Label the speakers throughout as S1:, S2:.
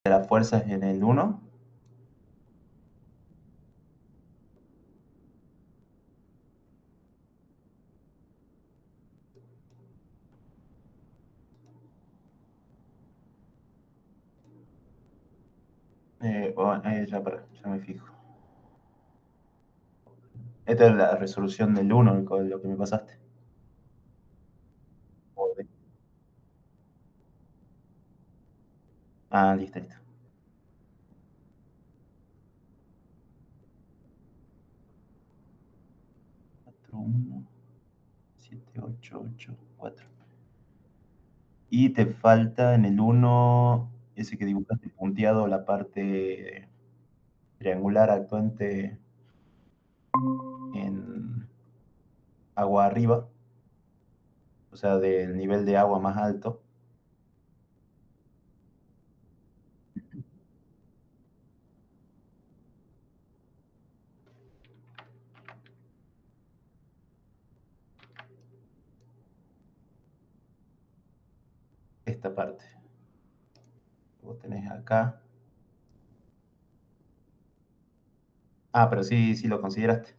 S1: de las fuerzas en el 1. Ya me fijo. Esta es la resolución del 1, lo que me pasaste. Ah, listo, listo. 4, 1, 7, 8, 8, 4. Y te falta en el 1, ese que dibujaste punteado, la parte triangular actuante en agua arriba, o sea, del nivel de agua más alto. Esta parte. Vos tenés acá. Ah, pero sí, sí lo consideraste.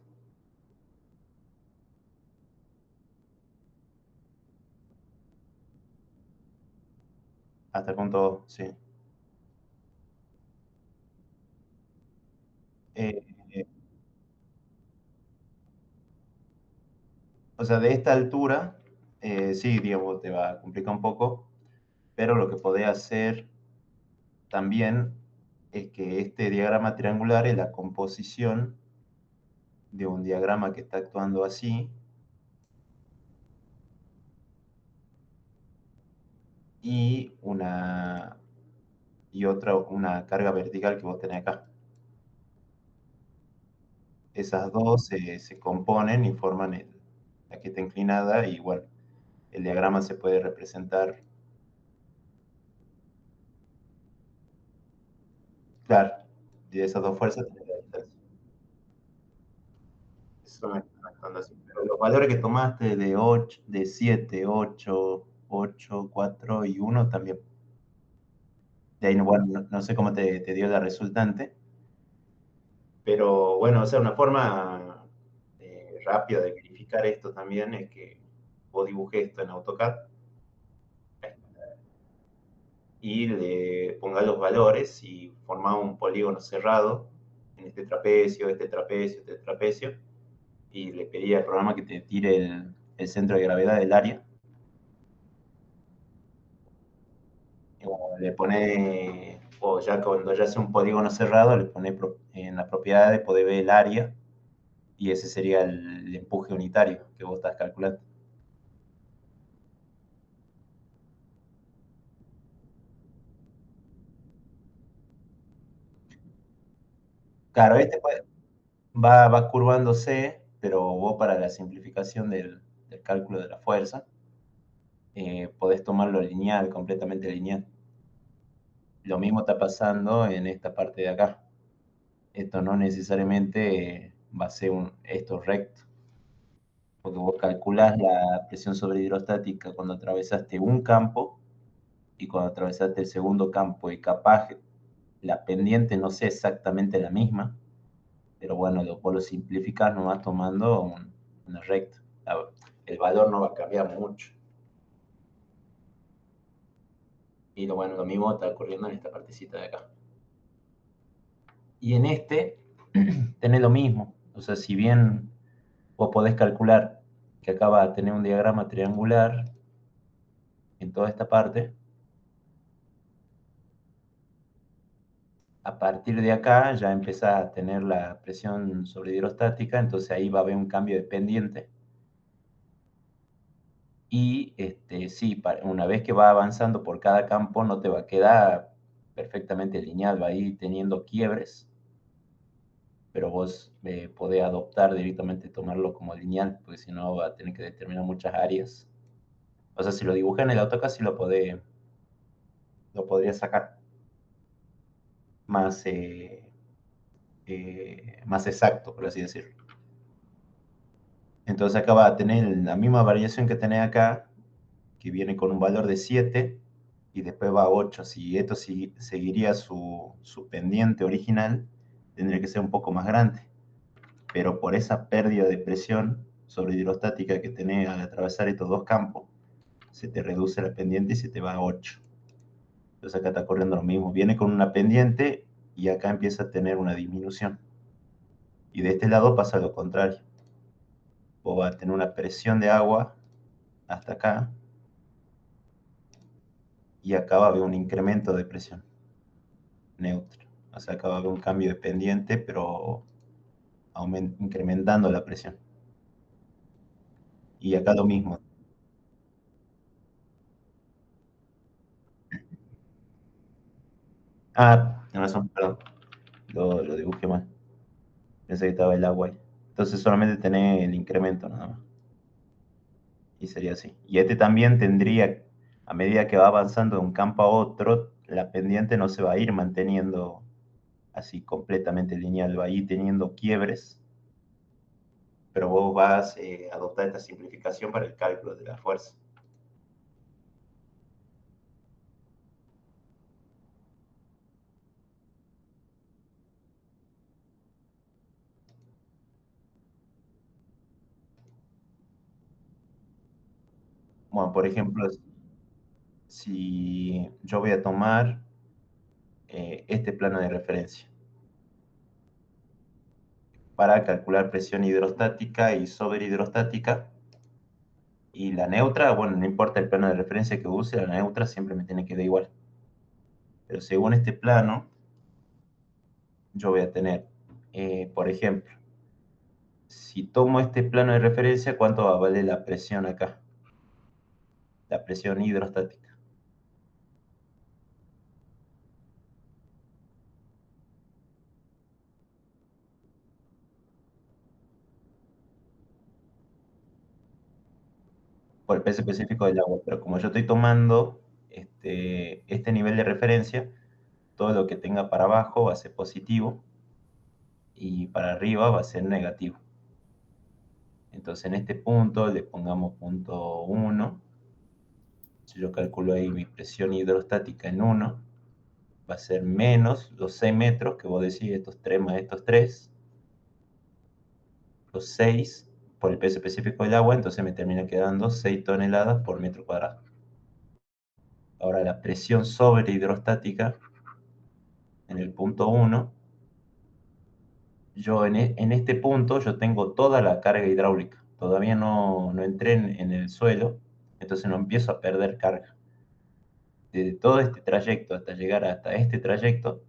S1: Hasta el punto, sí. Eh, o sea, de esta altura, sí, digamos, te va a complicar un poco, pero lo que podés hacer también es que este diagrama triangular es la composición de un diagrama que está actuando así y una carga vertical que vos tenés acá. Esas dos se componen y forman la que está inclinada y bueno, el diagrama se puede representar, claro, y de esas dos fuerzas tenés la distancia. Eso están actuando así. Pero los valores que tomaste de 8, de 7, 8, 8, 4 y 1 también. De ahí, bueno, no sé cómo te dio la resultante, pero bueno, o sea, una forma rápida de verificar esto también es que vos dibujes esto en AutoCAD y le pongas los valores y formás un polígono cerrado en este trapecio, este trapecio, y le pedí al programa que te tire el centro de gravedad del área. Y bueno, le pone, o ya cuando ya sea un polígono cerrado, le pone en la propiedad de poder ver el área y ese sería el empuje unitario que vos estás calculando. Claro, va curvándose, pero vos para la simplificación del cálculo de la fuerza, podés tomarlo lineal, completamente lineal. Lo mismo está pasando en esta parte de acá. Esto no necesariamente va a ser esto recto, porque vos calculás la presión sobre hidrostática cuando atravesaste un campo y cuando atravesaste el segundo campo, y capaz la pendiente no sea exactamente la misma, pero bueno, vos lo simplificás nomás tomando una recta. El valor no va a cambiar mucho. Y bueno, lo mismo está ocurriendo en esta partecita de acá. Y en este tenés lo mismo. O sea, si bien vos podés calcular que acá va a tener un diagrama triangular en toda esta parte, a partir de acá ya empezás a tener la presión sobre hidrostática, entonces ahí va a haber un cambio de pendiente. Y sí, una vez que va avanzando por cada campo, no te va a quedar perfectamente lineal, va a ir teniendo quiebres, pero vos podés adoptar directamente, tomarlo como lineal, porque si no va a tener que determinar muchas áreas. O sea, si lo dibuja en el AutoCAD, sí lo podría sacar más, más exacto, por así decirlo. Entonces acá va a tener la misma variación que tenés acá, que viene con un valor de 7, y después va a 8. Si esto seguiría su pendiente original, tendría que ser un poco más grande. Pero por esa pérdida de presión sobre hidrostática que tenés al atravesar estos dos campos, se te reduce la pendiente y se te va a 8. Entonces acá está corriendo lo mismo. Viene con una pendiente y acá empieza a tener una disminución. Y de este lado pasa lo contrario. Vos vas a tener una presión de agua hasta acá y acá va a haber un incremento de presión neutra. O sea, acá va a haber un cambio de pendiente, pero incrementando la presión. Y acá lo mismo. Ah, no razón, perdón. Lo dibujé mal. Pensé que estaba el agua ahí. Entonces solamente tenés el incremento nada más. Y sería así. Y este también tendría, a medida que va avanzando de un campo a otro, la pendiente no se va a ir manteniendo así completamente lineal, va a ir teniendo quiebres, pero vos vas a adoptar esta simplificación para el cálculo de la fuerza. Bueno, por ejemplo, si yo voy a tomar este plano de referencia para calcular presión hidrostática y sobrehidrostática, y la neutra, bueno, no importa el plano de referencia que use, la neutra siempre me tiene que dar igual. Pero según este plano, yo voy a tener, por ejemplo, si tomo este plano de referencia, ¿cuánto va a valer la presión acá? La presión hidrostática. Por el peso específico del agua. Pero como yo estoy tomando este nivel de referencia, todo lo que tenga para abajo va a ser positivo y para arriba va a ser negativo. Entonces en este punto le pongamos punto 1. Si yo calculo ahí mi presión hidrostática en 1, va a ser menos los 6 metros que vos decís, estos 3 más estos 3, los 6 por el peso específico del agua, entonces me termina quedando 6 toneladas por metro cuadrado. Ahora la presión sobre hidrostática en el punto 1, yo en este punto yo tengo toda la carga hidráulica, todavía no entré en el suelo, entonces no empiezo a perder carga. Desde todo este trayecto hasta llegar hasta este trayecto,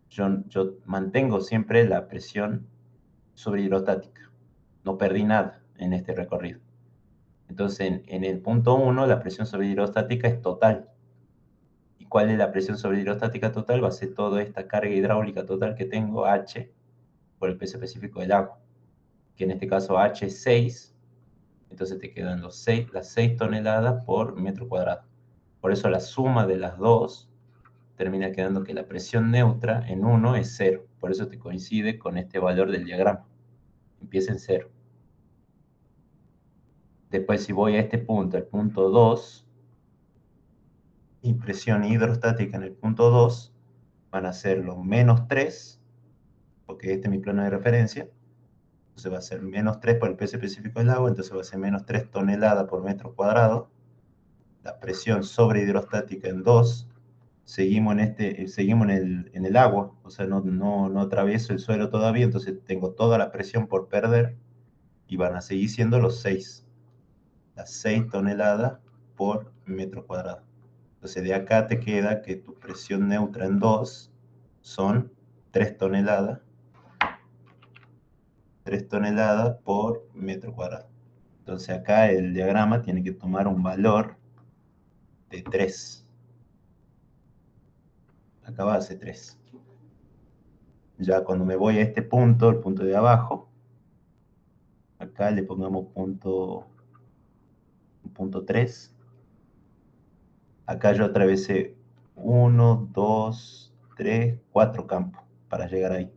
S1: yo mantengo siempre la presión sobre hidrostática, no perdí nada en este recorrido. Entonces en el punto 1 la presión sobre hidrostática es total. ¿Y cuál es la presión sobre hidrostática total? Va a ser toda esta carga hidráulica total que tengo, H, por el peso específico del agua, que en este caso H es 6, entonces te quedan las 6 toneladas por metro cuadrado. Por eso la suma de las dos termina quedando que la presión neutra en 1 es 0. Por eso te coincide con este valor del diagrama. Empieza en 0. Después si voy a este punto, el punto 2, y presión hidrostática en el punto 2, van a ser los menos 3, porque este es mi plano de referencia, entonces va a ser menos 3 por el peso específico del agua, entonces va a ser menos 3 toneladas por metro cuadrado. La presión sobre hidrostática en 2, seguimos en el agua, o sea, no atravieso el suelo todavía, entonces tengo toda la presión por perder y van a seguir siendo las 6 toneladas por metro cuadrado. Entonces de acá te queda que tu presión neutra en 2 son 3 toneladas 3 toneladas por metro cuadrado. Entonces acá el diagrama tiene que tomar un valor de 3. Acá va a ser 3. Ya cuando me voy a este punto, el punto de abajo, acá le pongamos punto 3. Acá yo atravesé 1, 2, 3, 4 campos para llegar ahí.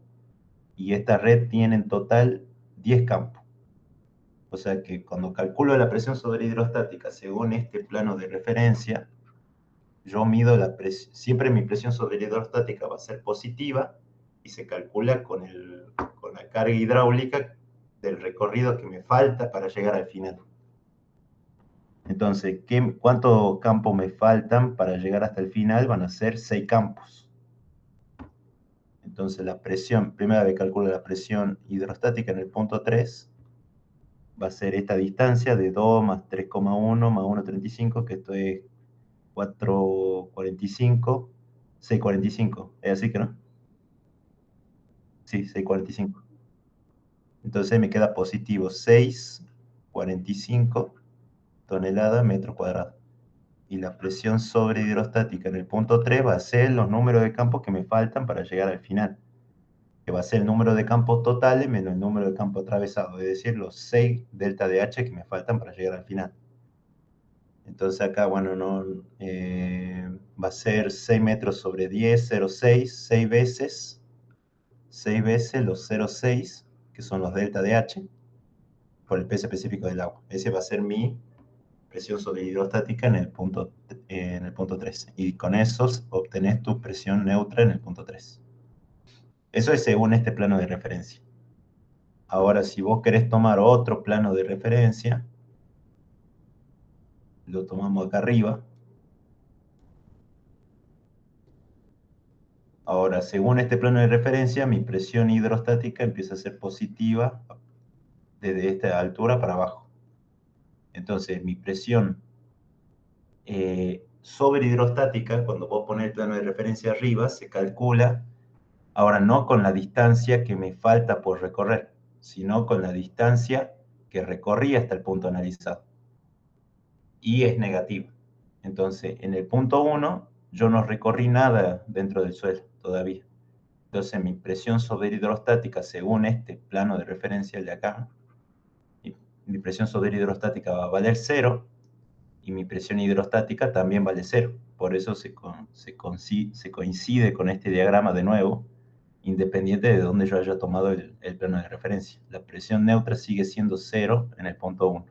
S1: Y esta red tiene en total 10 campos. O sea que cuando calculo la presión sobre hidrostática según este plano de referencia, yo mido la presión, siempre mi presión sobre la hidrostática va a ser positiva y se calcula con la carga hidráulica del recorrido que me falta para llegar al final. Entonces, ¿cuántos campos me faltan para llegar hasta el final? Van a ser 6 campos. Entonces, la presión, primera vez calculo la presión hidrostática en el punto 3, va a ser esta distancia de 2 más 3,1 más 1,35, que esto es 4,45, 6,45. ¿Es así que no? Sí, 6,45. Entonces me queda positivo 6,45 toneladas metro cuadrado. Y la presión sobre hidrostática en el punto 3 va a ser los números de campos que me faltan para llegar al final, que va a ser el número de campos totales menos el número de campos atravesados, es decir, los 6 delta de H que me faltan para llegar al final. Entonces acá, bueno, no, va a ser 6 metros sobre 10, 0,6, 6 veces los 0,6, que son los delta de H, por el peso específico del agua. Ese va a ser mi presión sobre hidrostática en el punto 3. Y con eso obtenés tu presión neutra en el punto 3. Eso es según este plano de referencia. Ahora, si vos querés tomar otro plano de referencia, lo tomamos acá arriba. Ahora, según este plano de referencia, mi presión hidrostática empieza a ser positiva desde esta altura para abajo. Entonces, mi presión sobre hidrostática, cuando vos pones el plano de referencia arriba, se calcula, ahora no con la distancia que me falta por recorrer, sino con la distancia que recorrí hasta el punto analizado. Y es negativa. Entonces, en el punto 1, yo no recorrí nada dentro del suelo todavía. Entonces, mi presión sobre hidrostática, según este plano de referencia de acá, mi presión sobre hidrostática va a valer 0, y mi presión hidrostática también vale 0. Por eso se coincide con este diagrama de nuevo, independiente de donde yo haya tomado el plano de referencia. La presión neutra sigue siendo 0 en el punto 1.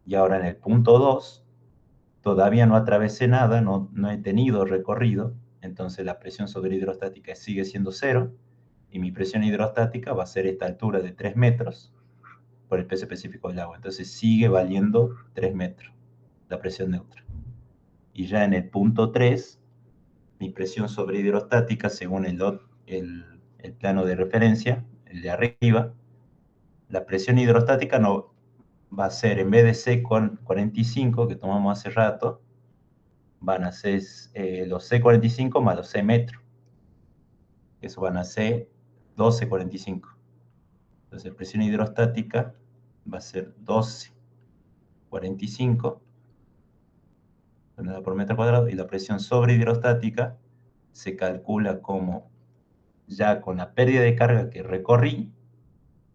S1: Y ahora en el punto 2, todavía no atravesé nada, no he tenido recorrido, entonces la presión sobre hidrostática sigue siendo 0, y mi presión hidrostática va a ser esta altura de 3 metros por el peso específico del agua. Entonces sigue valiendo 3 metros la presión neutra. Y ya en el punto 3, mi presión sobre hidrostática, según el plano de referencia, el de arriba, la presión hidrostática no va a ser, en vez de C45 que tomamos hace rato, van a ser los C45 más los C metros. Eso van a ser 12,45. Entonces, la presión hidrostática va a ser 12,45 toneladas por metro cuadrado, y la presión sobre hidrostática se calcula como ya con la pérdida de carga que recorrí.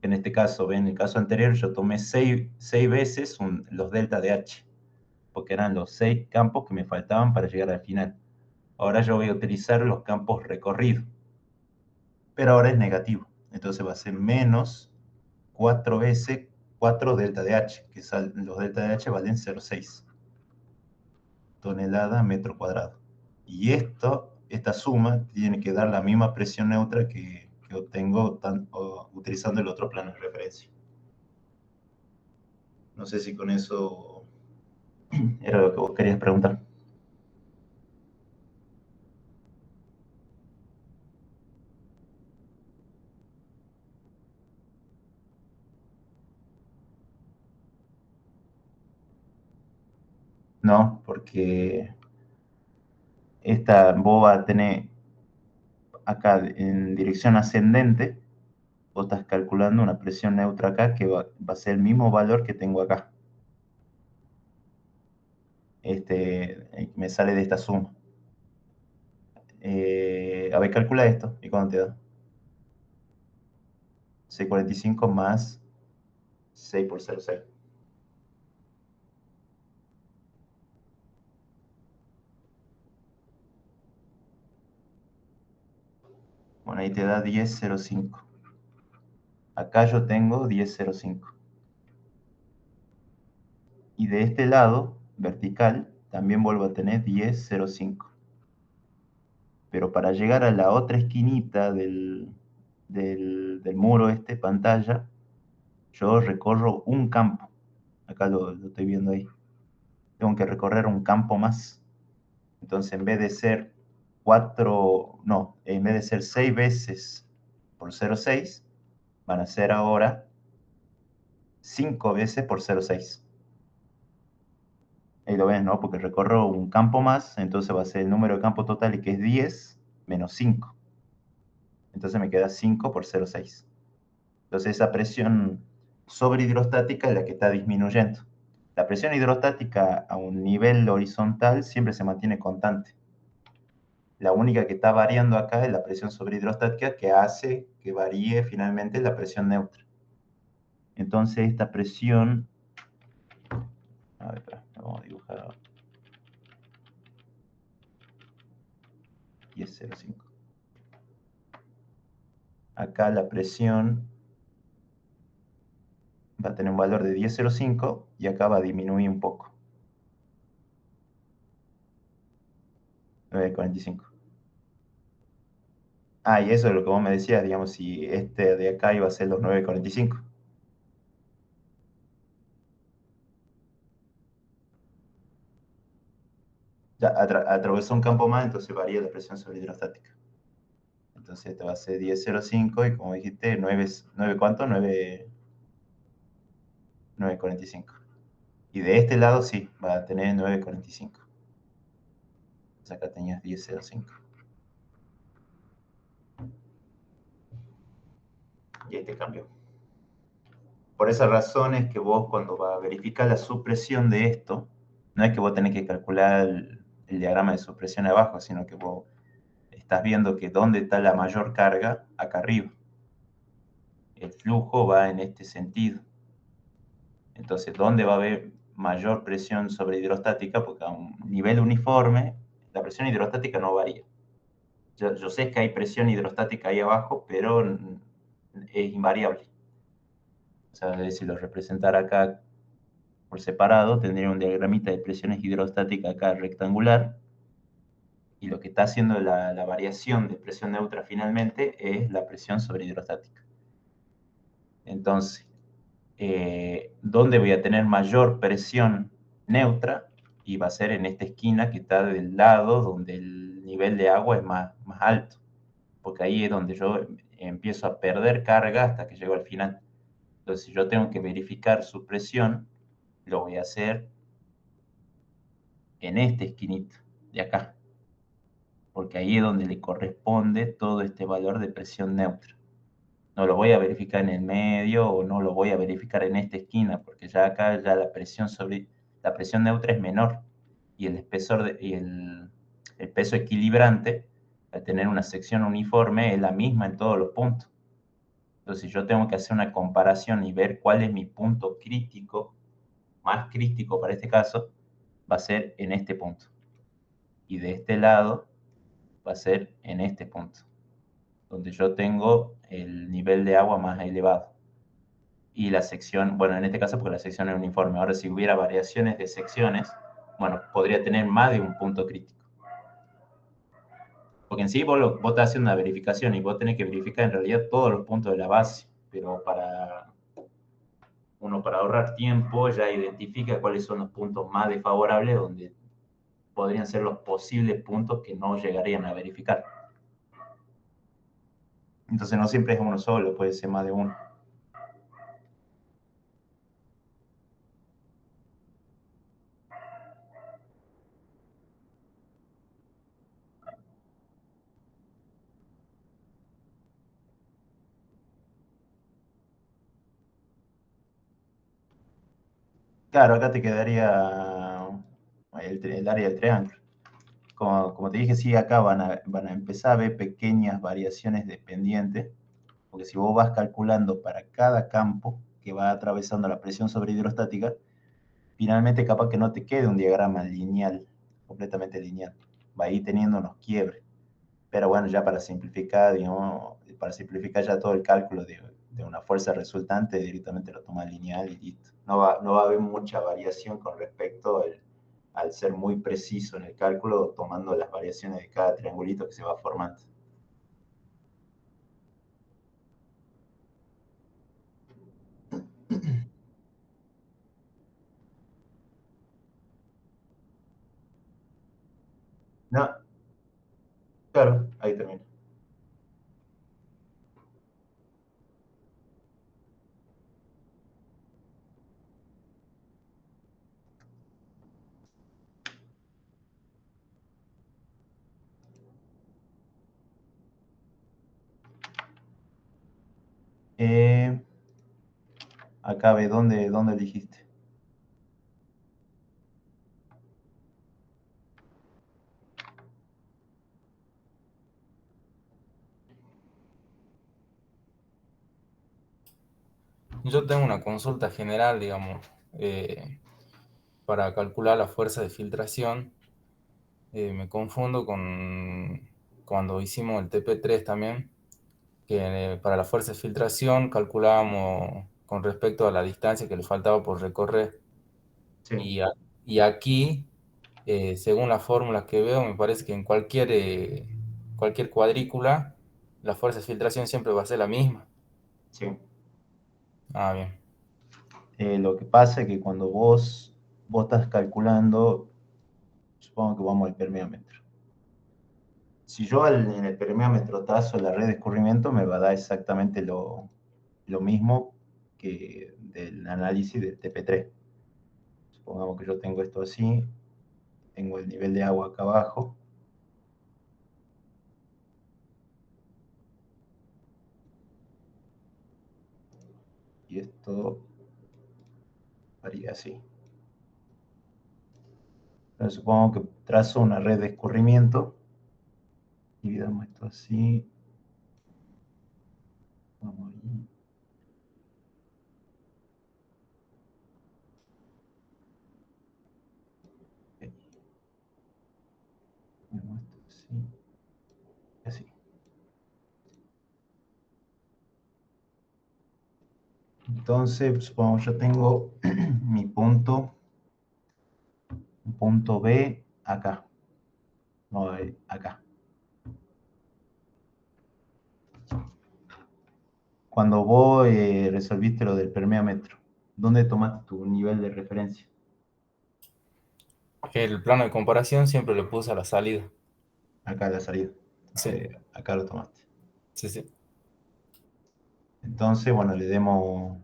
S1: En este caso, ven, en el caso anterior yo tomé 6 veces los delta de H, porque eran los 6 campos que me faltaban para llegar al final. Ahora yo voy a utilizar los campos recorridos, pero ahora es negativo. Entonces va a ser menos 4 veces 4 delta de H, que los delta de H valen 0,6 tonelada metro cuadrado. Y esta suma tiene que dar la misma presión neutra que obtengo utilizando el otro plano de referencia. No sé si con eso era lo que vos querías preguntar. No, porque vos vas a tener acá en dirección ascendente, vos estás calculando una presión neutra acá que va a ser el mismo valor que tengo acá. Me sale de esta suma. A ver, calcula esto. ¿Y cuánto te da? 6,45 más 6 por 0,6. Bueno, ahí te da 10,05. Acá yo tengo 10,05. Y de este lado, vertical, también vuelvo a tener 10,05. Pero para llegar a la otra esquinita del muro pantalla, yo recorro un campo. Acá lo estoy viendo ahí. Tengo que recorrer un campo más. Entonces, en vez de ser 6 veces por 0,6, van a ser ahora 5 veces por 0,6. Ahí lo ven, ¿no? Porque recorro un campo más, entonces va a ser el número de campo total, que es 10 menos 5. Entonces me queda 5 por 0,6. Entonces esa presión sobrehidrostática es la que está disminuyendo. La presión hidrostática a un nivel horizontal siempre se mantiene constante. La única que está variando acá es la presión sobrehidrostática, que hace que varíe finalmente la presión neutra. Entonces esta presión, a ver, espera, vamos a dibujar 10,05. Acá la presión va a tener un valor de 10,05 y acá va a disminuir un poco, 9,45. Ah, y eso es lo que vos me decías, digamos, si este de acá iba a ser los 9,45. Ya atravesó un campo más, entonces varía la presión sobre hidrostática. Entonces este va a ser 10,05 y como dijiste, 9 ¿cuánto? 9,45. Y de este lado sí, va a tener 9,45. Entonces acá tenías 10,05. Y este cambió. Por esa razón es que vos cuando vas a verificar la supresión de esto, no es que vos tenés que calcular el diagrama de supresión abajo, sino que vos estás viendo que dónde está la mayor carga, acá arriba. El flujo va en este sentido. Entonces, ¿dónde va a haber mayor presión sobre hidrostática? Porque a un nivel uniforme, la presión hidrostática no varía. Yo sé que hay presión hidrostática ahí abajo, pero es invariable. O sea, si lo representara acá por separado, tendría un diagramita de presiones hidrostáticas acá rectangular, y lo que está haciendo la variación de presión neutra finalmente es la presión sobre hidrostática. Entonces, ¿dónde voy a tener mayor presión neutra? Y va a ser en esta esquina que está del lado donde el nivel de agua es más alto, porque ahí es donde yo empiezo a perder carga hasta que llego al final. Entonces, si yo tengo que verificar su presión, lo voy a hacer en esta esquinita de acá, porque ahí es donde le corresponde todo este valor de presión neutra. No lo voy a verificar en el medio o no lo voy a verificar en esta esquina, porque ya acá ya la presión neutra es menor y el espesor y el peso equilibrante, al tener una sección uniforme, es la misma en todos los puntos. Entonces, si yo tengo que hacer una comparación y ver cuál es mi punto crítico, más crítico para este caso, va a ser en este punto. Y de este lado va a ser en este punto, donde yo tengo el nivel de agua más elevado. Y la sección, bueno, en este caso porque la sección es uniforme. Ahora, si hubiera variaciones de secciones, bueno, podría tener más de un punto crítico. Porque en sí vos estás haciendo una verificación y vos tenés que verificar en realidad todos los puntos de la base, pero para ahorrar tiempo ya identifica cuáles son los puntos más desfavorables donde podrían ser los posibles puntos que no llegarían a verificar. Entonces no siempre es uno solo, puede ser más de uno. Claro, acá te quedaría el área del triángulo. Como te dije, sí, acá van a empezar a ver pequeñas variaciones de pendiente, porque si vos vas calculando para cada campo que va atravesando la presión sobre hidrostática, finalmente capaz que no te quede un diagrama lineal, completamente lineal. Va a ir teniendo unos quiebres. Pero bueno, ya para simplificar, digamos, para simplificar ya todo el cálculo de una fuerza resultante, directamente lo toma lineal y listo. No va a haber mucha variación con respecto al ser muy preciso en el cálculo, tomando las variaciones de cada triangulito que se va formando. No, claro, ahí termina. Eh, Acá ve dónde elegiste.
S2: Yo tengo una consulta general, digamos, para calcular la fuerza de filtración. Me confundo con cuando hicimos el TP3 también, que para la fuerza de filtración calculábamos con respecto a la distancia que le faltaba por recorrer.
S1: Sí,
S2: Y, y aquí, según las fórmulas que veo, me parece que en cualquier cuadrícula, la fuerza de filtración siempre va a ser la misma.
S1: sí.
S2: Ah, bien.
S1: Lo que pasa es que cuando vos estás calculando, supongo que vamos al permeámetro. Si yo en el permeámetro trazo la red de escurrimiento, me va a dar exactamente lo mismo que del análisis del TP3. Supongamos que yo tengo esto así, tengo el nivel de agua acá abajo, y esto haría así. Entonces supongo que trazo una red de escurrimiento, dividamos esto así, vamos ahí, ok, vemos esto así, así. Entonces, supongo que yo tengo mi punto B acá, no, acá. Cuando vos resolviste lo del permeámetro, ¿dónde tomaste tu nivel de referencia?
S2: El plano de comparación siempre lo puse a la salida.
S1: Acá a la salida.
S2: Sí,
S1: Acá lo tomaste.
S2: sí, sí.
S1: Entonces, bueno, le demos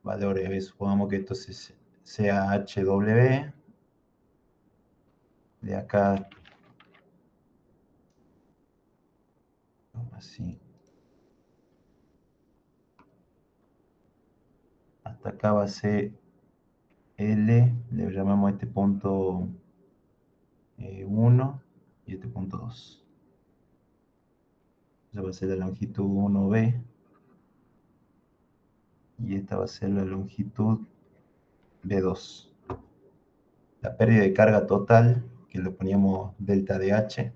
S1: valores. Supongamos que esto sea HW. De acá, así, hasta acá va a ser L. Le llamamos a este punto 1 y este punto 2. Esa va a ser la longitud 1B y esta va a ser la longitud B2. La pérdida de carga total, que lo poníamos delta de H,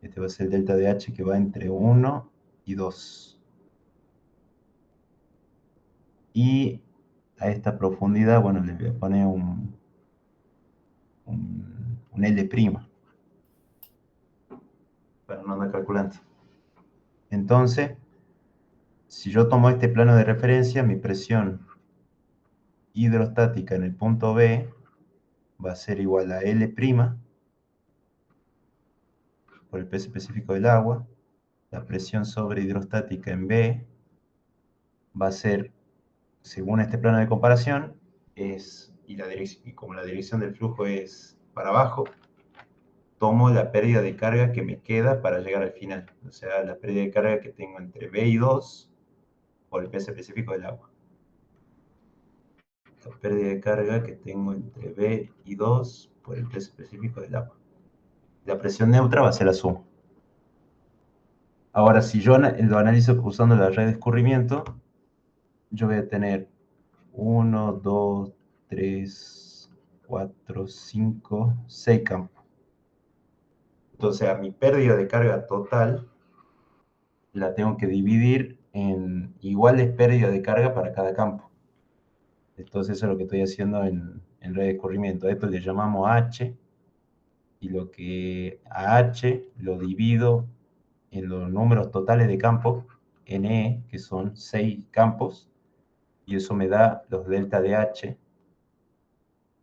S1: este va a ser el delta de H que va entre 1 y 2. Y a esta profundidad, bueno, le voy a poner un L', para no andar calculando. Entonces, si yo tomo este plano de referencia, mi presión hidrostática en el punto B va a ser igual a L' por el peso específico del agua. La presión sobre hidrostática en B va a ser, según este plano de comparación, y como la dirección del flujo es para abajo, tomo la pérdida de carga que me queda para llegar al final. O sea, la pérdida de carga que tengo entre B y 2 por el peso específico del agua. La pérdida de carga que tengo entre B y 2 por el peso específico del agua. La presión neutra va a ser la suma. Ahora, si yo lo analizo usando la red de escurrimiento, yo voy a tener 1, 2, 3, 4, 5, 6 campos. Entonces, a mi pérdida de carga total la tengo que dividir en iguales pérdidas de carga para cada campo. Entonces, eso es lo que estoy haciendo en red de escurrimiento. A esto le llamamos H, y lo que a H lo divido en los números totales de campos, NE, que son 6 campos, y eso me da los delta de H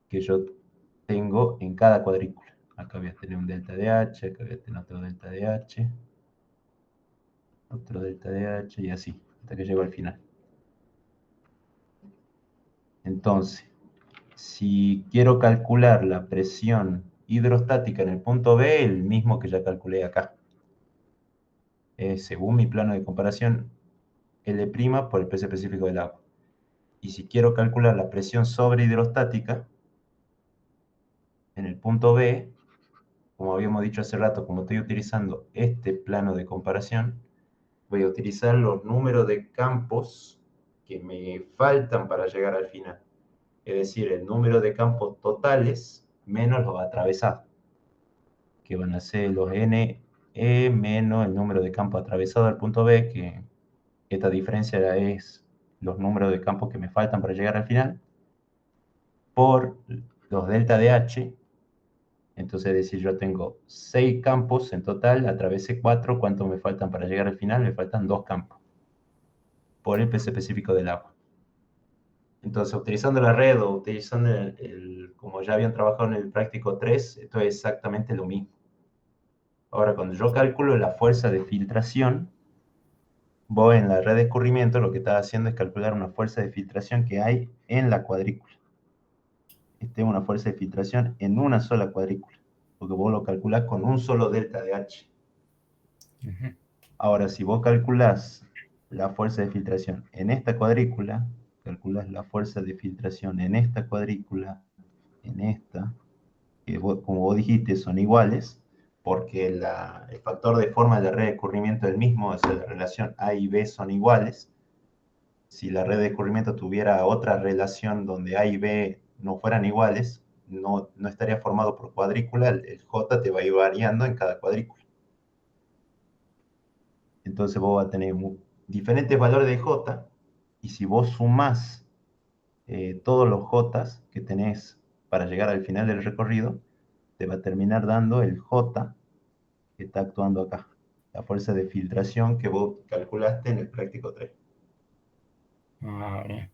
S1: que yo tengo en cada cuadrícula. Acá voy a tener un delta de H, acá voy a tener otro delta de H, otro delta de H, y así, hasta que llego al final. Entonces, si quiero calcular la presión hidrostática en el punto B, el mismo que ya calculé acá. Según mi plano de comparación, L' por el peso específico del agua. Y si quiero calcular la presión sobrehidrostática en el punto B, como habíamos dicho hace rato, como estoy utilizando este plano de comparación, voy a utilizar los números de campos que me faltan para llegar al final. Es decir, el número de campos totales menos los atravesados, que van a ser los NE menos el número de campos atravesados al punto B, que esta diferencia es los números de campos que me faltan para llegar al final, por los delta de H. Entonces, es decir, yo tengo 6 campos en total, atravesé 4, ¿cuántos me faltan para llegar al final? Me faltan 2 campos, por el peso específico del agua. Entonces, utilizando la red o utilizando como ya habían trabajado en el práctico 3, esto es exactamente lo mismo. Ahora, cuando yo calculo la fuerza de filtración, voy en la red de escurrimiento, lo que está haciendo es calcular una fuerza de filtración que hay en la cuadrícula. Esta es una fuerza de filtración en una sola cuadrícula, porque vos lo calculás con un solo delta de H. Ahora, si vos calculás la fuerza de filtración en esta cuadrícula, calculas la fuerza de filtración en esta cuadrícula, en esta, que vos, como vos dijiste, son iguales, porque el factor de forma de la red de escurrimiento es el mismo, o sea, la relación A y B son iguales. Si la red de escurrimiento tuviera otra relación donde A y B no fueran iguales, no estaría formado por cuadrícula, el J te va a ir variando en cada cuadrícula. Entonces vos vas a tener diferentes valores de J, y si vos sumás todos los J que tenés para llegar al final del recorrido, te va a terminar dando el J que está actuando acá, la fuerza de filtración que vos calculaste en el práctico 3.
S2: Ah, bien.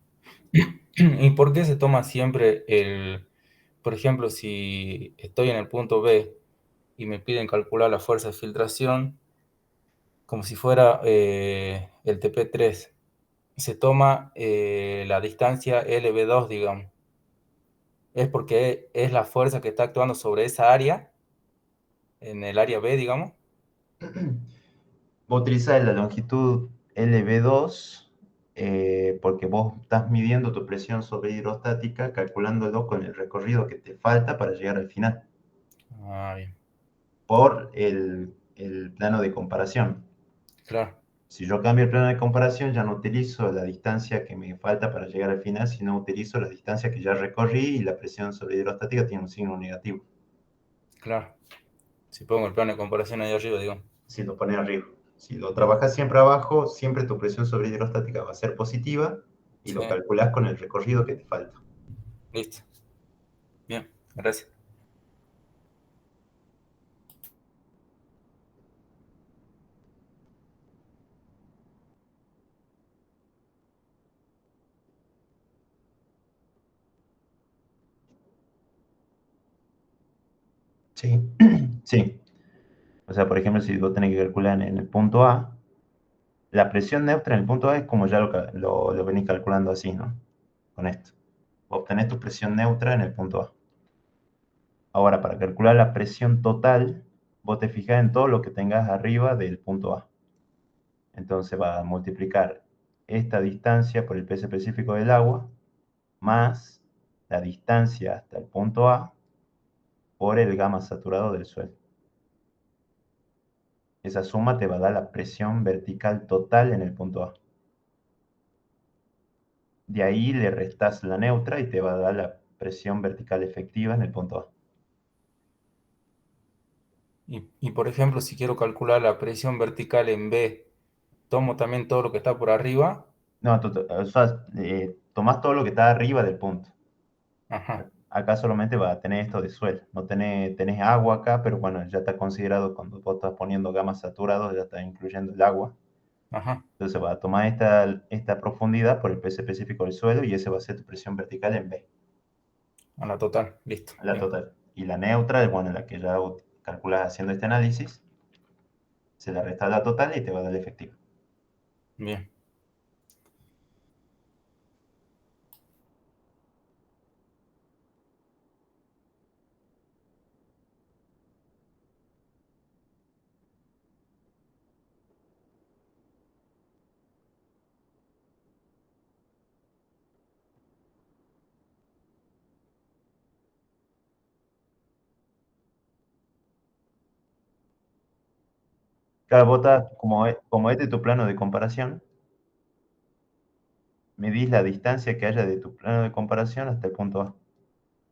S2: ¿Y por qué se toma siempre por ejemplo, si estoy en el punto B y me piden calcular la fuerza de filtración, como si fuera el TP3, se toma la distancia LB2, digamos? ¿Es porque es la fuerza que está actuando sobre esa área, en el área B, digamos?
S1: Vos utilizás la longitud LB2 porque vos estás midiendo tu presión sobre hidrostática, calculándolo con el recorrido que te falta para llegar al final,
S2: Ah, bien,
S1: por el plano de comparación.
S2: claro,
S1: Si yo cambio el plano de comparación, ya no utilizo la distancia que me falta para llegar al final, sino utilizo la distancia que ya recorrí, y la presión sobre hidrostática tiene un signo negativo.
S2: claro. Si pongo el plano de comparación ahí arriba, digamos.
S1: Si lo pones arriba. Si lo trabajas siempre abajo, siempre tu presión sobre hidrostática va a ser positiva, y
S2: Sí,
S1: lo calculas con el recorrido que te falta.
S2: listo. Bien, gracias.
S1: Sí, sí. O sea, por ejemplo, si vos tenés que calcular en el punto A, la presión neutra en el punto A es como ya lo venís calculando así, ¿no? Con esto. Obtenés tu presión neutra en el punto A. Ahora, para calcular la presión total, vos te fijas en todo lo que tengas arriba del punto A. Entonces va a multiplicar esta distancia por el peso específico del agua, más la distancia hasta el punto A por el gamma saturado del suelo. Esa suma te va a dar la presión vertical total en el punto A. De ahí le restas la neutra y te va a dar la presión vertical efectiva en el punto A.
S2: Por ejemplo, si quiero calcular la presión vertical en B, tomo también todo lo que está por arriba.
S1: No, o sea, tomás todo lo que está arriba del punto.
S2: Ajá,
S1: acá solamente va a tener esto de suelo. No tenés agua acá, pero bueno, ya está considerado cuando vos estás poniendo gamas saturados, ya está incluyendo el agua.
S2: Ajá,
S1: Entonces va a tomar esta profundidad por el peso específico del suelo y ese va a ser tu presión vertical en B,
S2: a la total, listo,
S1: la
S2: bien,
S1: total. Y la neutra, bueno, la que ya calculas haciendo este análisis, se la resta a la total y te va a dar el efectivo.
S2: bien.
S1: Claro, vos como este es tu plano de comparación, medís la distancia que haya de tu plano de comparación hasta el punto A.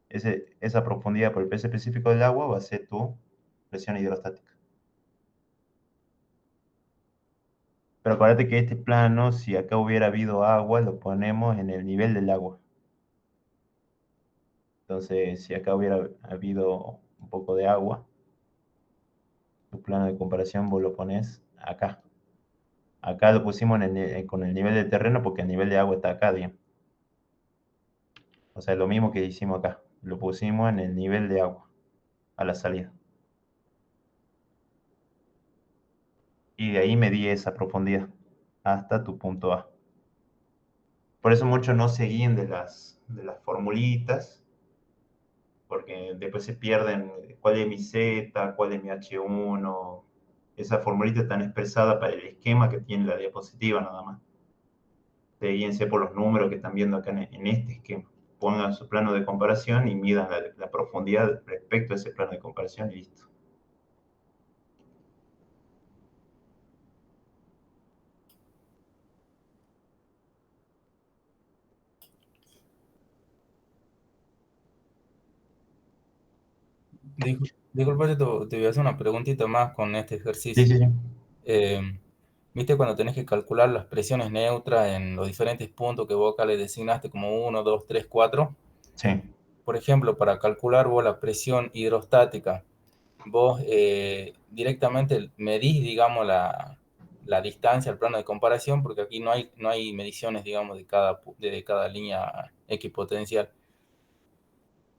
S1: Esa profundidad por el peso específico del agua va a ser tu presión hidrostática. Pero acuérdate que este plano, si acá hubiera habido agua, lo ponemos en el nivel del agua. Entonces, si acá hubiera habido un poco de agua, tu plano de comparación vos lo pones acá. Acá lo pusimos con el nivel del terreno porque el nivel de agua está acá, digamos. O sea, lo mismo que hicimos acá. Lo pusimos en el nivel de agua, a la salida. Y de ahí medí esa profundidad hasta tu punto A. Por eso muchos no se guían de las formulitas, porque después se pierden cuál es mi Z, cuál es mi H1. Esa formulita está expresada para el esquema que tiene la diapositiva nada más. Guíense por los números que están viendo acá en este esquema. Pongan su plano de comparación y midan la profundidad respecto a ese plano de comparación y listo.
S2: Disculpa, te voy a hacer una preguntita más con este
S1: Sí,
S2: ejercicio.
S1: sí, sí.
S2: Eh, ¿Viste cuando tenés que calcular las presiones neutras en los diferentes puntos que vos acá le designaste como uno, 2, 3, 4?
S1: Sí.
S2: Por ejemplo, para calcular vos la presión hidrostática, vos directamente medís, digamos, la distancia al plano de comparación, porque aquí no hay mediciones, digamos, de cada línea equipotencial.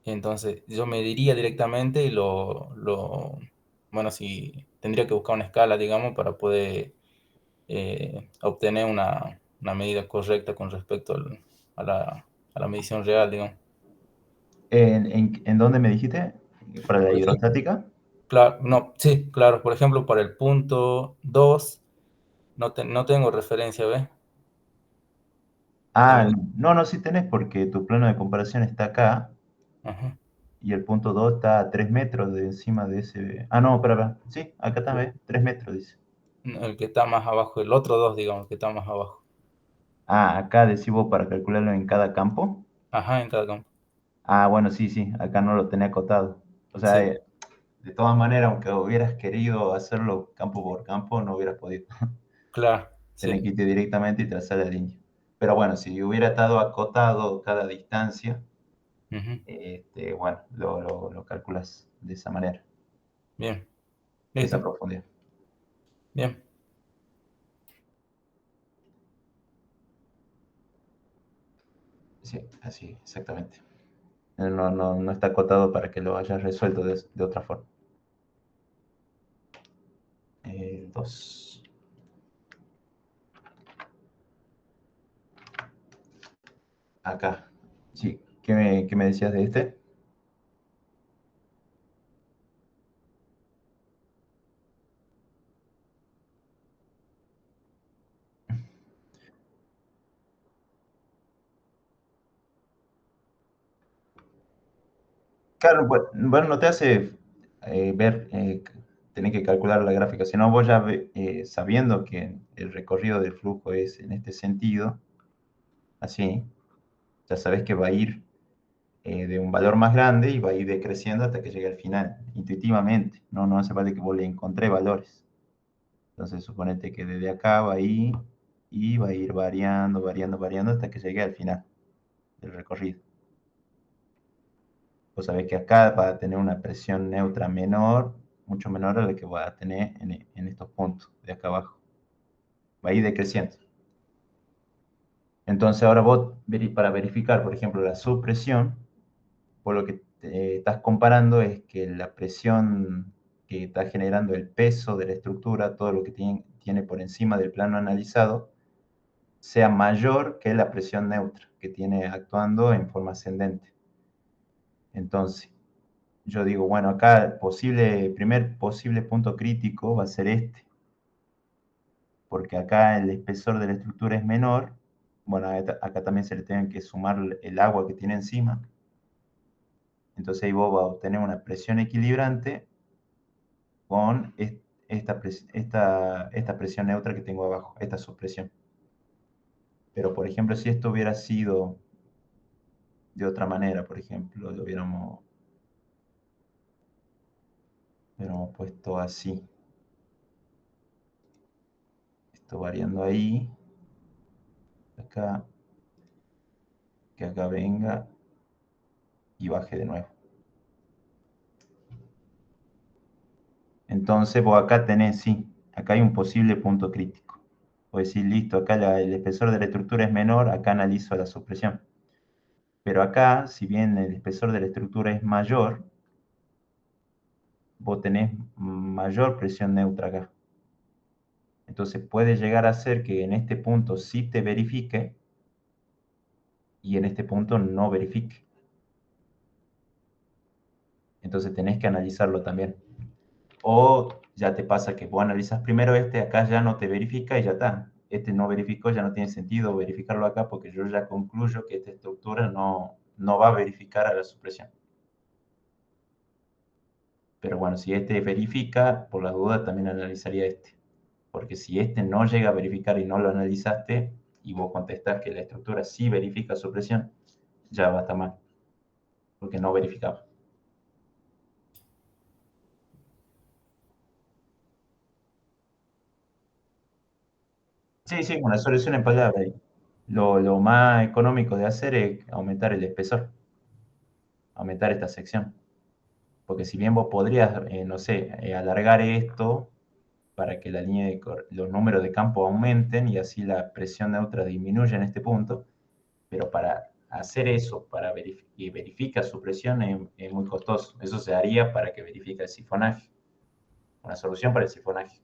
S2: Entonces, yo mediría directamente y bueno, si tendría que buscar una escala, digamos, para poder obtener una medida correcta con respecto a la medición real, digamos.
S1: ¿En dónde me dijiste? ¿Para la
S2: Por ejemplo,
S1: hidrostática?
S2: claro, no, sí, claro, por ejemplo, para el punto 2 no tengo referencia, ¿ves? De
S1: Ah,
S2: medir.
S1: no, no, sí tenés porque tu plano de comparación está acá
S2: Ajá.
S1: y el punto 2 está a 3 metros de encima de ese. Ah, no, espera. Sí, acá también, 3 metros dice.
S2: El que está más abajo, el otro 2, digamos, el que está más abajo.
S1: Ah, acá decís vos para calcularlo en cada campo.
S2: Ajá, en cada campo.
S1: Ah, bueno, sí, sí, acá no lo tenía acotado. O sea,
S2: Sí,
S1: de todas maneras, aunque hubieras querido hacerlo campo por campo, no hubieras podido.
S2: claro,
S1: Tenés
S2: sí.
S1: que irte directamente y trazar la línea. Pero bueno, si hubiera estado acotado cada distancia,
S2: Ujú.
S1: bueno, lo calculas de esa manera,
S2: Bien,
S1: esa
S2: listo.
S1: profundidad.
S2: Bien,
S1: Sí, así, exactamente. No, no, no está acotado para que lo hayas resuelto de otra forma. Dos. Acá. Sí, ¿qué me decías de este? Claro, bueno, no te hace ver, tener que calcular la gráfica, sino vos ya sabiendo que el recorrido del flujo es en este sentido, así, ya sabes que va a ir de un valor más grande y va a ir decreciendo hasta que llegue al final, intuitivamente. No, no hace falta que vos le encontré valores. Entonces, suponete que desde acá va ahí y va a ir variando, variando, variando hasta que llegue al final del recorrido. vos sabés que acá va a tener una presión neutra menor, mucho menor a la que va a tener en estos puntos de acá abajo. Va a ir decreciendo. Entonces ahora vos, para verificar, por ejemplo, la subpresión, por lo que estás comparando es que la presión que está generando el peso de la estructura, todo lo que tiene por encima del plano analizado, sea mayor que la presión neutra que tiene actuando en forma ascendente. Entonces, yo digo, bueno, acá el primer posible punto crítico va a ser este, porque acá el espesor de la estructura es menor. Bueno, acá también se le tiene que sumar el agua que tiene encima. Entonces ahí vos vas a obtener una presión equilibrante con esta presión neutra que tengo abajo, esta subpresión. Pero, por ejemplo, si esto hubiera sido de otra manera, por ejemplo, lo hubiéramos puesto así, esto variando ahí, acá, que acá venga y baje de nuevo. Entonces, vos acá tenés, sí, acá hay un posible punto crítico. Vos decís, listo, acá el espesor de la estructura es menor, acá analizo la supresión. Pero acá, si bien el espesor de la estructura es mayor, vos tenés mayor presión neutra acá. Entonces puede llegar a ser que en este punto sí te verifique y en este punto no verifique. Entonces tenés que analizarlo también. O ya te pasa que vos analizas primero este, acá ya no te verifica y ya está. Este no verificó, ya no tiene sentido verificarlo acá porque yo ya concluyo que esta estructura no va a verificar a la supresión. Pero bueno, si este verifica, por la duda también analizaría este. Porque si este no llega a verificar y no lo analizaste, y vos contestás que la estructura sí verifica supresión, ya va a estar mal, porque no verificaba. Sí, sí, una solución en palabras. Lo más económico de hacer es aumentar el espesor, aumentar esta sección. Porque si bien vos podrías, no sé, alargar esto para que los números de campo aumenten y así la presión neutra disminuya en este punto, pero para hacer eso, que verifica su presión, es muy costoso. Eso se haría para que verifique el sifonaje, una solución para el sifonaje.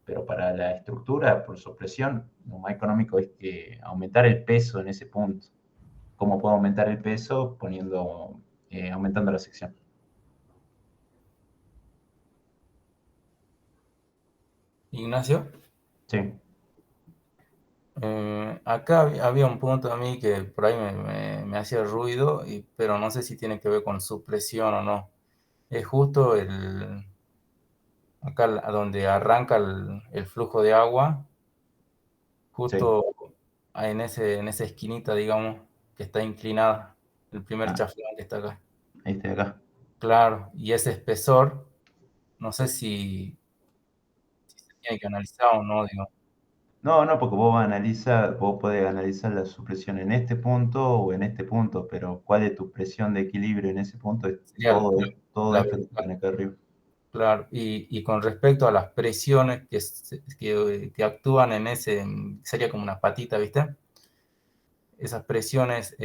S1: Pero para la estructura, por su presión, lo más económico es que aumentar el peso en ese punto. ¿Cómo puedo aumentar el peso? Aumentando la sección.
S2: Ignacio,
S1: Sí,
S2: acá había un punto a mí que por ahí me hacía ruido, pero no sé si tiene que ver con su presión o no. Es justo acá donde arranca el flujo de agua,
S1: sí.
S2: justo en esa esquinita, digamos, que está inclinada, el primer
S1: Ah,
S2: chaflán que está acá.
S1: ahí está acá.
S2: Claro, y ese espesor, no sé si se tiene que analizar o no, digo.
S1: No, no, porque vos podés analizar la supresión en este punto o en este punto, pero cuál es tu presión de equilibrio en ese punto es
S2: Sería
S1: todo
S2: la
S1: esto que
S2: vertical,
S1: tiene acá arriba.
S2: claro. Y con respecto a las presiones que actúan en ese, sería como una patita, ¿viste? Esas presiones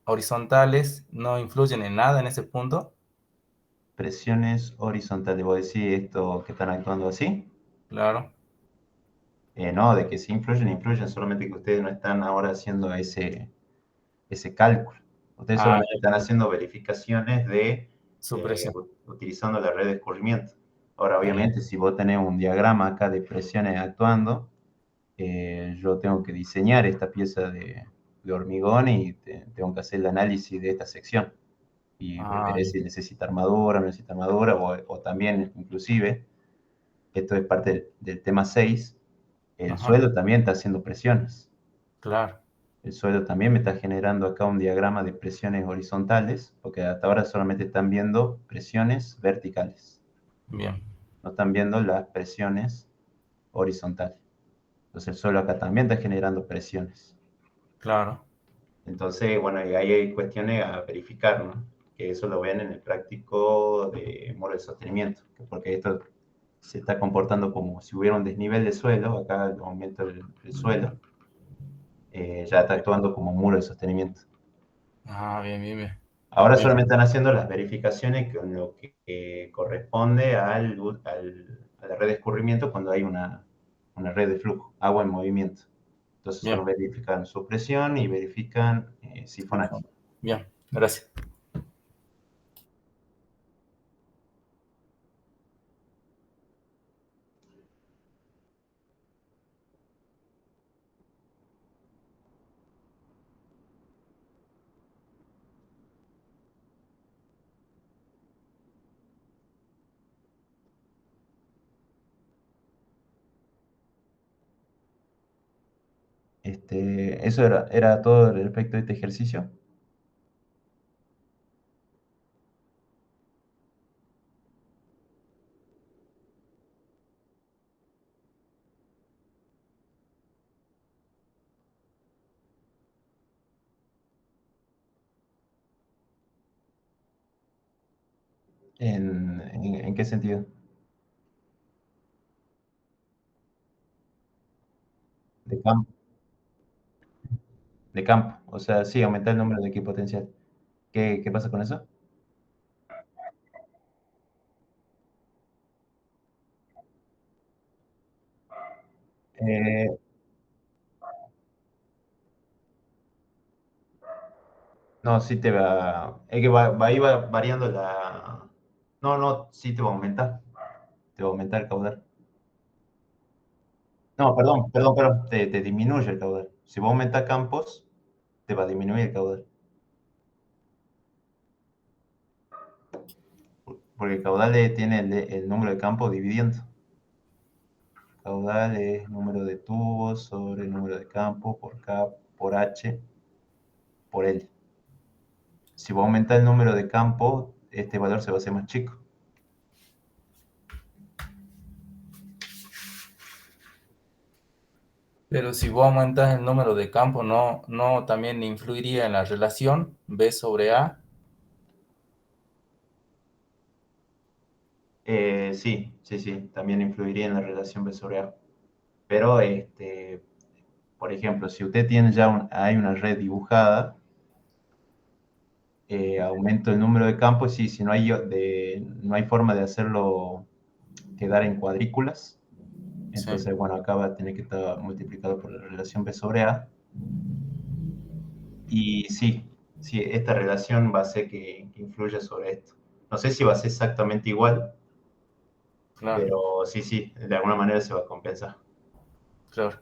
S2: horizontales no influyen en nada en ese punto,
S1: Presiones horizontales, vos decís esto que están actuando así.
S2: claro.
S1: No, de que sí influyen, influyen, solamente que ustedes no están ahora haciendo ese cálculo. Ustedes
S2: Ah,
S1: solamente están haciendo verificaciones
S2: su presión.
S1: utilizando la red de escurrimiento. Ahora,
S2: Bien.
S1: obviamente, si vos tenés un diagrama acá de presiones actuando, yo tengo que diseñar esta pieza de hormigón y tengo que hacer el análisis de esta sección. Y
S2: Ah,
S1: veré si necesita armadura, no necesita armadura, o también, inclusive, esto es parte del tema 6, el
S2: ajá,
S1: suelo también está haciendo presiones.
S2: claro,
S1: El suelo también me está generando acá un diagrama de presiones horizontales, porque hasta ahora solamente están viendo presiones verticales,
S2: bien,
S1: no están viendo las presiones horizontales. Entonces el suelo acá también está generando presiones.
S2: claro.
S1: Entonces, bueno, ahí hay cuestiones a verificar, ¿no? que eso lo ven en el práctico de muro de sostenimiento, porque esto se está comportando como si hubiera un desnivel de suelo, acá el aumento del suelo, ya está actuando como muro de sostenimiento.
S2: Ah, bien, bien, bien.
S1: Ahora
S2: Bien.
S1: solamente están haciendo las verificaciones con lo que corresponde a la red de escurrimiento cuando hay una red de flujo, agua en movimiento. Entonces solo
S2: Bien.
S1: verifican su presión y verifican
S2: Sí,
S1: sifonaje.
S2: bien, gracias.
S1: Eso era todo respecto a este ejercicio. ¿En qué sentido? De campo, de campo. O sea, sí, aumentar el número de equipotencial. ¿Qué pasa con eso? Eh, no, sí te va. Es que ahí va variando la. No, no, sí te va a aumentar. Te va a aumentar el caudal. No, perdón. Te disminuye el caudal. Si vos aumentas campos, te va a disminuir el caudal. Porque el caudal tiene el número de campos dividiendo. Caudal es número de tubos sobre el número de campos por K por H por L. Si vos aumentas el número de campos, este valor se va a hacer más chico.
S2: Pero si vos aumentas el número de campos, ¿no también influiría en la relación B sobre A?
S1: Sí, también influiría en la relación B sobre A. Pero, por ejemplo, si usted tiene ya hay una red dibujada, aumento el número de campos, sí, si no hay forma de hacerlo quedar en cuadrículas,
S2: Sí,
S1: entonces, bueno, acá va a tener que estar multiplicado por la relación B sobre A. Y sí, esta relación va a ser que influya sobre esto. No sé si va a ser exactamente igual,
S2: claro,
S1: pero sí, de alguna manera se va a compensar.
S2: claro.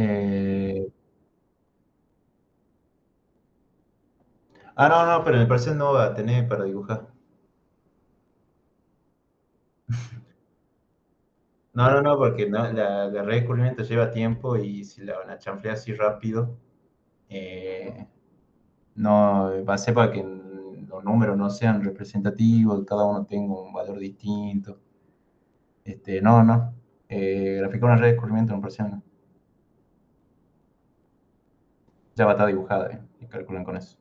S1: Eh, no, pero en el parcial no va a tener para dibujar. No, porque la red de descubrimiento lleva tiempo y si la van a chanflear así rápido, eh, no va a ser para que los números no sean representativos, cada uno tenga un valor distinto. No. Graficar una red de descubrimiento en un parcial no. Ya va a estar dibujada, y calculan con eso.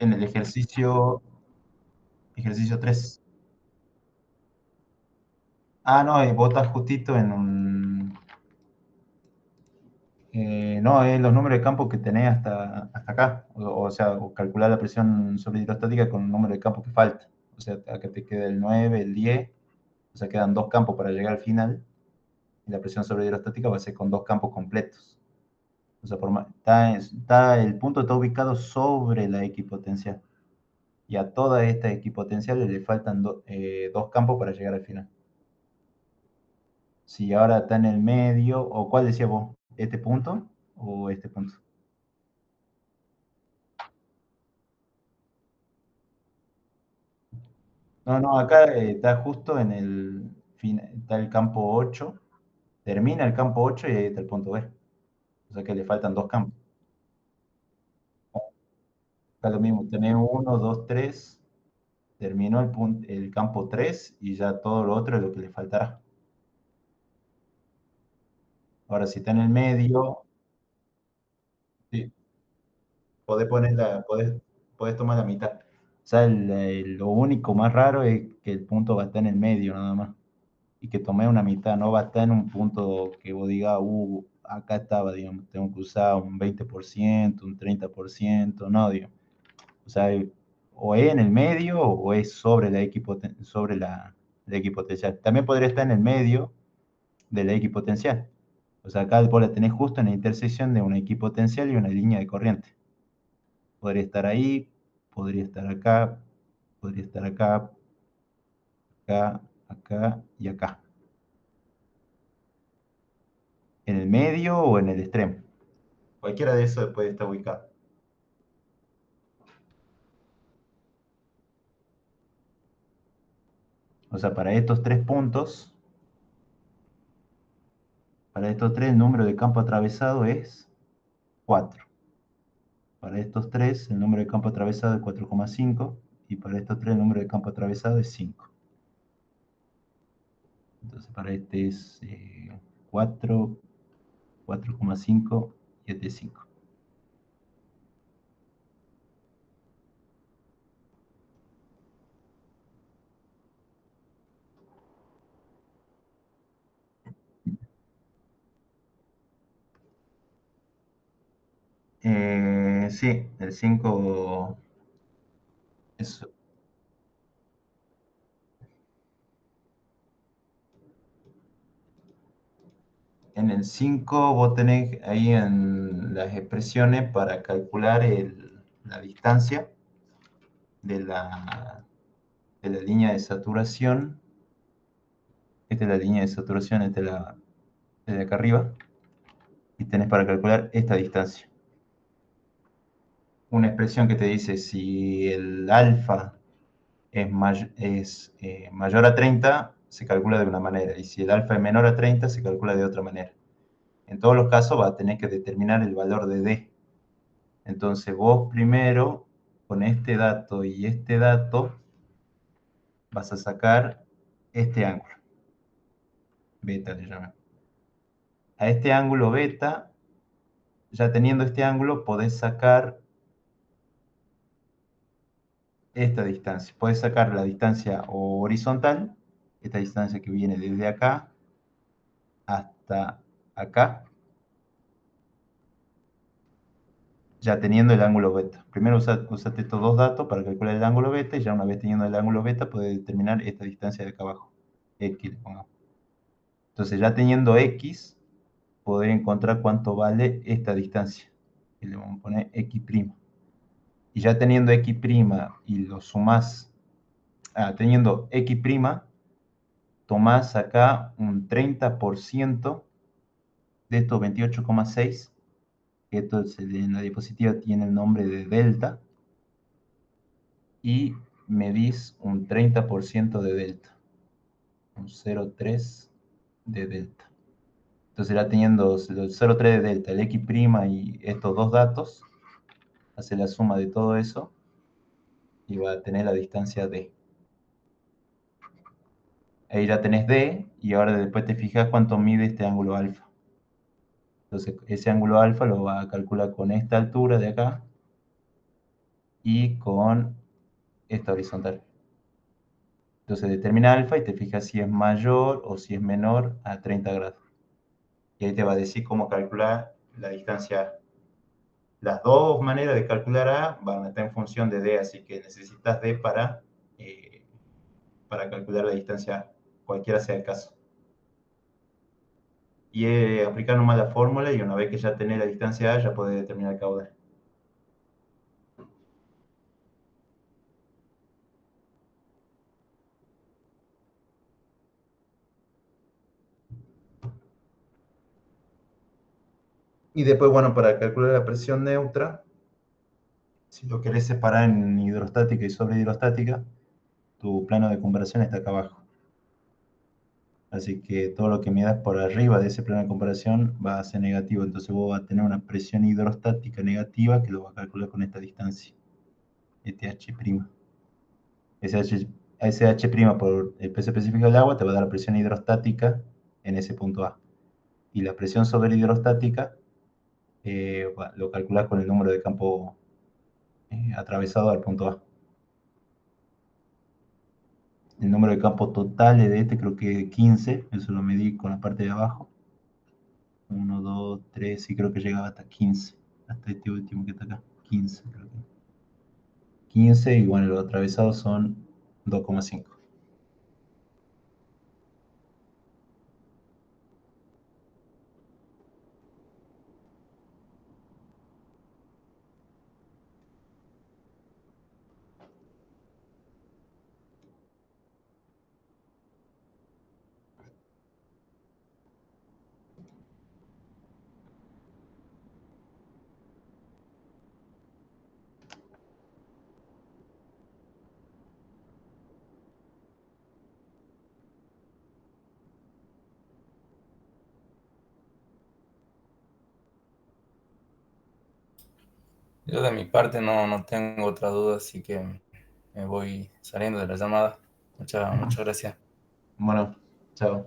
S1: En el ejercicio 3. No, y botas justito en un No, es los números de campo que tenés hasta acá. O sea, o calcular la presión sobre hidrostática con el número de campo que falta. O sea, acá te queda el 9, el 10. O sea, quedan dos campos para llegar al final. Y la presión sobre hidrostática va a ser con dos campos completos. O sea, el punto está ubicado sobre la equipotencial. Y a todas estas equipotenciales le faltan dos campos para llegar al final. Si ahora está en el medio, o cuál decías vos, este punto o este punto. No, no, acá está justo en el está el campo 8, termina el campo 8 y ahí está el punto B. O sea que le faltan dos campos. Acá lo mismo, tenés uno, 2, 3, terminó el campo 3 y ya todo lo otro es lo que le faltará. Ahora, si está en el medio, sí, podés tomar la mitad. O sea, lo único más raro es que el punto va a estar en el medio nada más. Y que tomé una mitad, no va a estar en un punto que vos digas, acá estaba, digamos, tengo que usar un 20%, un 30%, no, digamos. O sea, o es en el medio o es sobre la equipotencial. También podría estar en el medio de la equipotencial. O sea, acá vos la tenés justo en la intersección de una equipotencial y una línea de corriente. Podría estar ahí, podría estar acá, podría estar acá, acá, acá y acá. En el medio o en el extremo. Cualquiera de esos puede estar ubicado. O sea, para estos tres, el número de campo atravesado es 4. Para estos tres, el número de campo atravesado es 4,5. Y para estos tres, el número de campo atravesado es 5. Entonces, para este es 4, 4,5 y este es 5. Sí, el 5 es. En el 5 vos tenés ahí en las expresiones para calcular la distancia de la línea de saturación. Esta es la línea de saturación, esta es la de acá arriba. Y tenés para calcular esta distancia. Una expresión que te dice si el alfa es mayor a 30, se calcula de una manera. Y si el alfa es menor a 30, se calcula de otra manera. En todos los casos va a tener que determinar el valor de D. Entonces vos primero, con este dato y este dato, vas a sacar este ángulo. Beta le llaman. A este ángulo beta, ya teniendo este ángulo, podés sacar esta distancia. Puedes sacar la distancia horizontal, esta distancia que viene desde acá hasta acá, ya teniendo el ángulo beta. Primero usaste estos dos datos para calcular el ángulo beta y ya una vez teniendo el ángulo beta puedes determinar esta distancia de acá abajo. X le pongamos. Entonces ya teniendo X, poder encontrar cuánto vale esta distancia. Y le vamos a poner X'. Y ya teniendo X' y lo sumás, teniendo X', tomás acá un 30% de estos 28,6, que esto en la diapositiva tiene el nombre de delta, y medís un 30% de delta, un 0,3 de delta. Entonces ya teniendo el 0,3 de delta, el X' y estos dos datos, hace la suma de todo eso y va a tener la distancia D. Ahí ya tenés D y ahora después te fijas cuánto mide este ángulo alfa. Entonces ese ángulo alfa lo va a calcular con esta altura de acá y con esta horizontal. Entonces determina alfa y te fijas si es mayor o si es menor a 30 grados. Y ahí te va a decir cómo calcular la distancia A. Las dos maneras de calcular A van a estar en función de D, así que necesitas D para calcular la distancia A, cualquiera sea el caso. Y aplicar nomás la fórmula y una vez que ya tenés la distancia A, ya podés determinar el caudal. Y después, bueno, para calcular la presión neutra, si lo querés separar en hidrostática y sobrehidrostática, tu plano de comparación está acá abajo. Así que todo lo que midas por arriba de ese plano de comparación va a ser negativo. Entonces vos vas a tener una presión hidrostática negativa que lo vas a calcular con esta distancia, este H'. Ese H' por el peso específico del agua te va a dar la presión hidrostática en ese punto A. Y la presión sobrehidrostática lo calculas con el número de campo atravesado al punto A. El número de campo total de este creo que es 15, eso lo medí con la parte de abajo. 1, 2, 3, sí creo que llegaba hasta 15, hasta este último que está acá, 15 creo que. 15 y bueno, los atravesados son 2,5.
S2: Yo de mi parte no tengo otra duda, así que me voy saliendo de la llamada. Muchas gracias.
S1: Bueno, chao.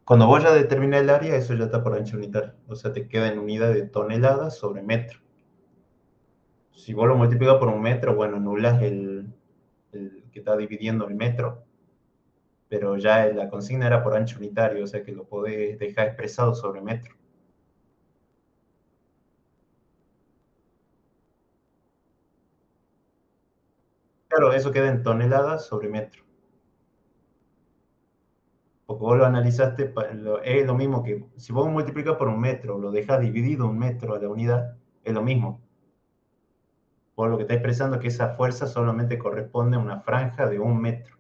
S1: Cuando vos ya determinás el área, eso ya está por ancho unitario. O sea, te queda en unidad de toneladas sobre metro. Si vos lo multiplicas por un metro, bueno, anulas el que está dividiendo el metro. Pero ya la consigna era por ancho unitario, o sea que lo podés dejar expresado sobre metro. Claro, eso queda en toneladas sobre metro. Porque vos lo analizaste, es lo mismo que si vos multiplicas por un metro, lo dejas dividido un metro a la unidad, es lo mismo. Por lo que está expresando que esa fuerza solamente corresponde a una franja de un metro.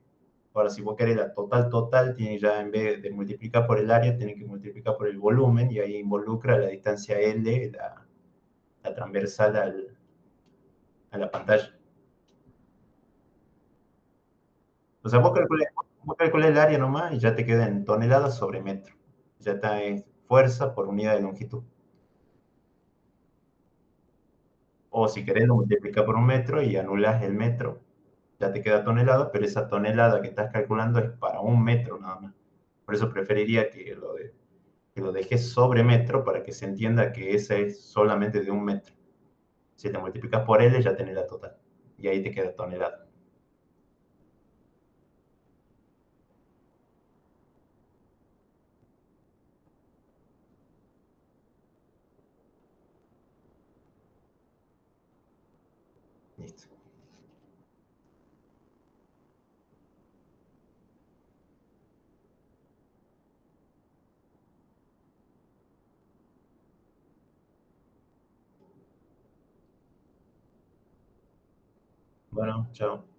S1: Ahora, si vos querés la total, tiene ya en vez de multiplicar por el área, tiene que multiplicar por el volumen y ahí involucra la distancia L, la transversal a la pantalla. O sea, vos calculás el área nomás y ya te queda en toneladas sobre metro. Ya está en fuerza por unidad de longitud. O si querés lo multiplicas por un metro y anulas el metro, ya te queda tonelada, pero esa tonelada que estás calculando es para un metro nada más. Por eso preferiría que lo dejes sobre metro para que se entienda que esa es solamente de un metro. Si te multiplicas por L ya tenés la total. Y ahí te queda tonelada. Listo. Bueno, chao.